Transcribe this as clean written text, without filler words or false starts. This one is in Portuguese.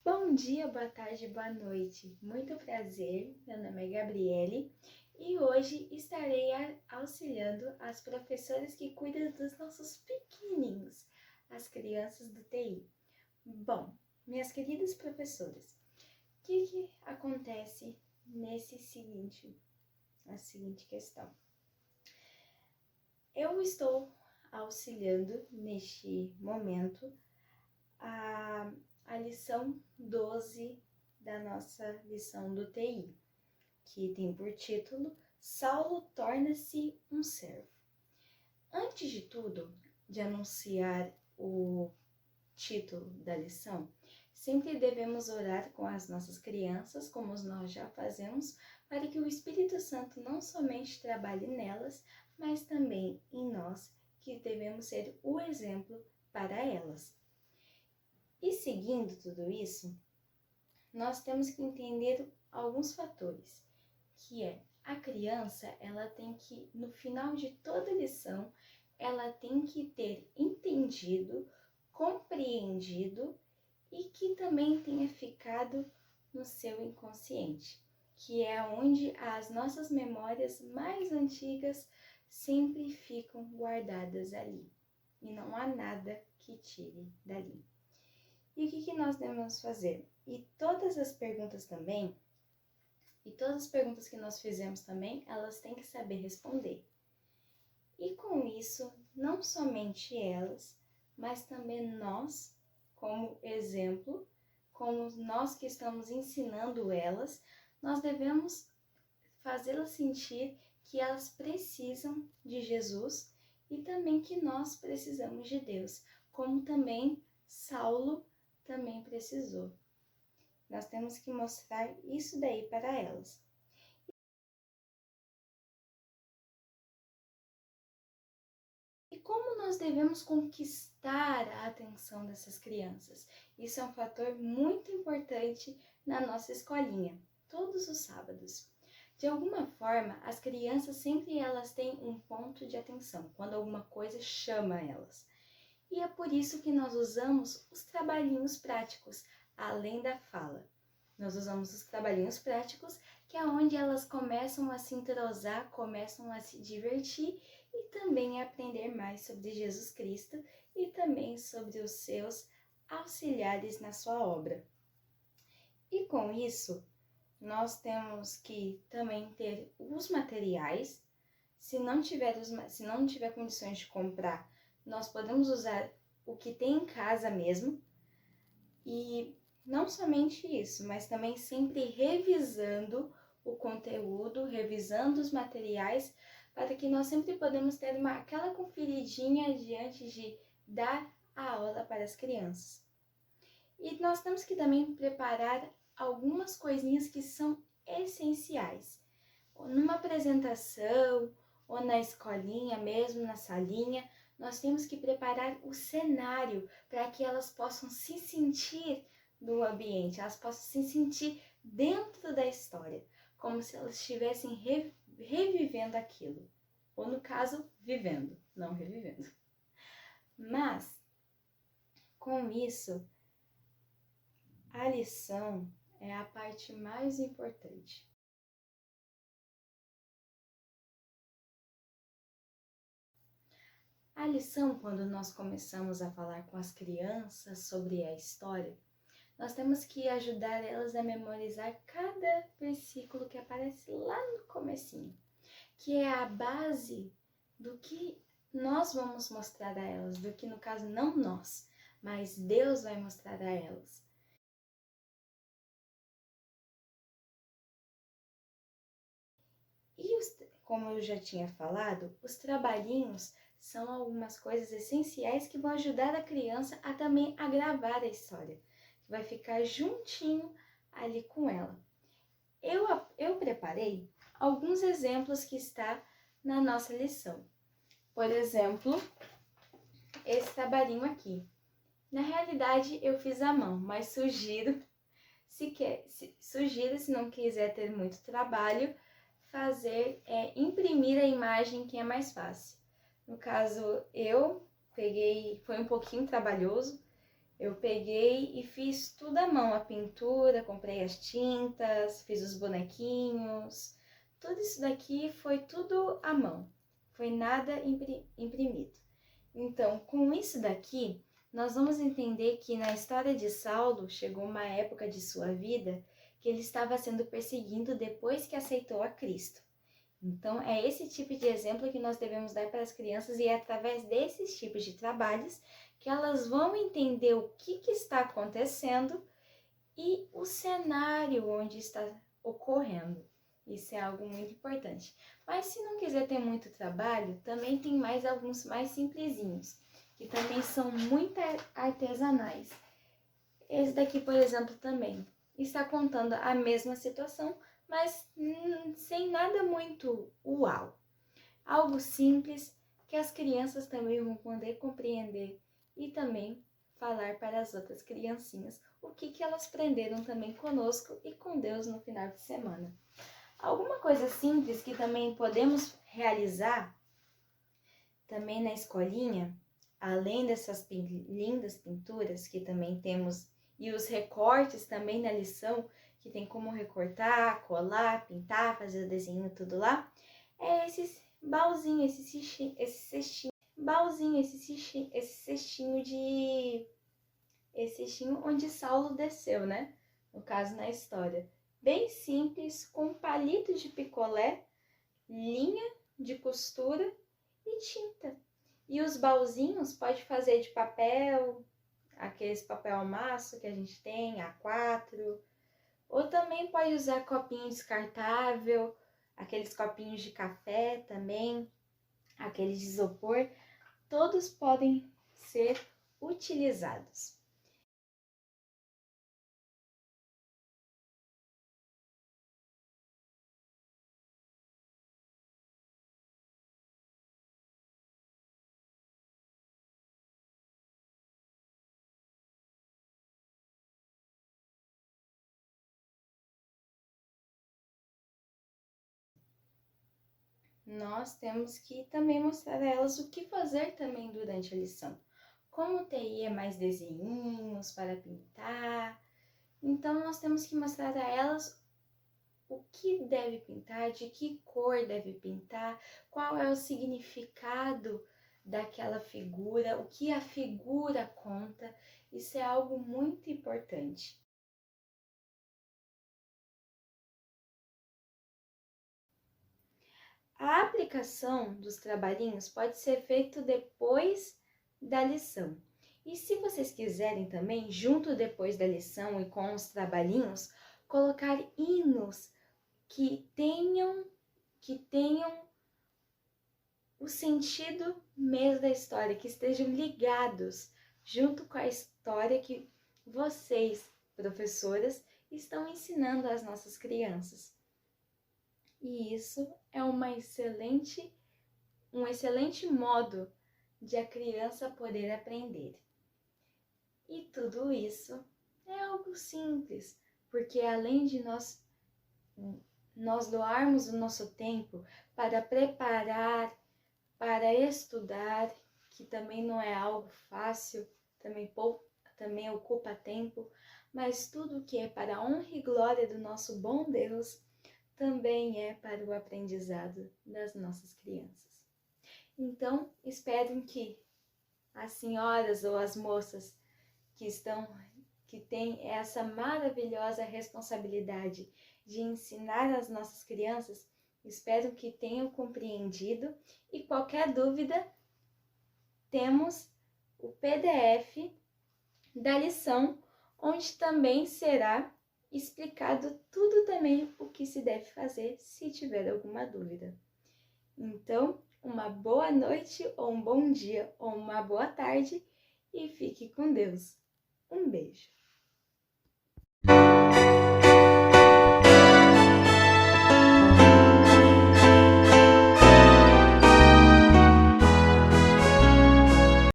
Bom dia, boa tarde, boa noite. Muito prazer, meu nome é Gabriele e hoje estarei auxiliando as professoras que cuidam dos nossos pequenininhos, as crianças do TI. Bom, minhas queridas professoras, o que acontece na seguinte questão? Eu estou auxiliando neste momento a lição 12 da nossa lição do TI, que tem por título Saulo torna-se um servo. Antes de tudo, de anunciar o título da lição, sempre devemos orar com as nossas crianças, como nós já fazemos, para que o Espírito Santo não somente trabalhe nelas, mas também em nós, que devemos ser o exemplo para elas. E seguindo tudo isso, nós temos que entender alguns fatores, que é a criança, ela tem que, no final de toda lição, ela tem que ter entendido, compreendido e que também tenha ficado no seu inconsciente, que é onde as nossas memórias mais antigas sempre ficam guardadas ali e não há nada que tire dali. E o que nós devemos fazer? E todas as perguntas que nós fizemos também, elas têm que saber responder. E com isso, não somente elas, mas também nós, como exemplo, como nós que estamos ensinando elas, nós devemos fazê-las sentir que elas precisam de Jesus e também que nós precisamos de Deus, como também Saulo também precisou. Nós temos que mostrar isso daí para elas. E como nós devemos conquistar a atenção dessas crianças? Isso é um fator muito importante na nossa escolinha, todos os sábados. De alguma forma, as crianças sempre elas têm um ponto de atenção, quando alguma coisa chama elas. E é por isso que nós usamos os trabalhinhos práticos, além da fala. Nós usamos os trabalhinhos práticos, que é onde elas começam a se entrosar, começam a se divertir e também a aprender mais sobre Jesus Cristo e também sobre os seus auxiliares na sua obra. E com isso, nós temos que também ter os materiais. Se não tiver condições de comprar, nós podemos usar o que tem em casa mesmo. E não somente isso, mas também sempre revisando o conteúdo, revisando os materiais, para que nós sempre podemos ter aquela conferidinha diante de dar a aula para as crianças. E nós temos que também preparar algumas coisinhas que são essenciais. Numa apresentação, ou na escolinha mesmo, na salinha, nós temos que preparar o cenário para que elas possam se sentir no ambiente, elas possam se sentir dentro da história, como se elas estivessem revivendo aquilo. Ou no caso, vivendo, não revivendo. Mas, com isso, a lição é a parte mais importante. A lição, quando nós começamos a falar com as crianças sobre a história, nós temos que ajudar elas a memorizar cada versículo que aparece lá no comecinho, que é a base do que nós vamos mostrar a elas, do que no caso não nós, mas Deus vai mostrar a elas. E como eu já tinha falado, os trabalhinhos são algumas coisas essenciais que vão ajudar a criança a também a gravar a história, que vai ficar juntinho ali com ela. Eu preparei alguns exemplos que está na nossa lição. Por exemplo, esse trabalhinho aqui. Na realidade, eu fiz à mão, mas sugiro, se não quiser ter muito trabalho, imprimir a imagem, que é mais fácil. No caso, eu peguei, foi um pouquinho trabalhoso, Eu peguei e fiz tudo à mão, a pintura, comprei as tintas, fiz os bonequinhos. Tudo isso daqui foi tudo à mão, foi nada imprimido. Então, com isso daqui, nós vamos entender que na história de Saulo chegou uma época de sua vida que ele estava sendo perseguido depois que aceitou a Cristo. Então, é esse tipo de exemplo que nós devemos dar para as crianças e é através desses tipos de trabalhos que elas vão entender o que está acontecendo e o cenário onde está ocorrendo. Isso é algo muito importante. Mas se não quiser ter muito trabalho, também tem mais alguns mais simplesinhos, que também são muito artesanais. Esse daqui, por exemplo, também está contando a mesma situação, mas sem nada muito uau. Algo simples que as crianças também vão poder compreender e também falar para as outras criancinhas o que elas aprenderam também conosco e com Deus no final de semana. Alguma coisa simples que também podemos realizar também na escolinha, além dessas lindas pinturas que também temos e os recortes também na lição, que tem como recortar, colar, pintar, fazer o desenho, tudo lá, é esses baúzinho, esse cestinho esse cestinho onde Saulo desceu, né? No caso, na história. Bem simples, com palitos de picolé, linha de costura e tinta. E os baúzinhos pode fazer de papel, aqueles papel maço que a gente tem, A4, ou também pode usar copinho descartável, aqueles copinhos de café também, aqueles de isopor, todos podem ser utilizados. Nós temos que também mostrar a elas o que fazer também durante a lição. Como teria mais desenhinhos para pintar. Então, nós temos que mostrar a elas o que deve pintar, de que cor deve pintar, qual é o significado daquela figura, o que a figura conta. Isso é algo muito importante. A aplicação dos trabalhinhos pode ser feita depois da lição. E se vocês quiserem também, junto depois da lição e com os trabalhinhos, colocar hinos que tenham o sentido mesmo da história, que estejam ligados junto com a história que vocês, professoras, estão ensinando às nossas crianças. E isso é um excelente modo de a criança poder aprender. E tudo isso é algo simples, porque além de nós doarmos o nosso tempo para preparar, para estudar, que também não é algo fácil, também ocupa tempo, mas tudo que é para a honra e glória do nosso bom Deus, também é para o aprendizado das nossas crianças. Então, espero que as senhoras ou as moças que têm essa maravilhosa responsabilidade de ensinar as nossas crianças, espero que tenham compreendido e qualquer dúvida, temos o PDF da lição, onde também será explicado tudo também o que se deve fazer se tiver alguma dúvida. Então, uma boa noite, ou um bom dia, ou uma boa tarde e fique com Deus. Um beijo!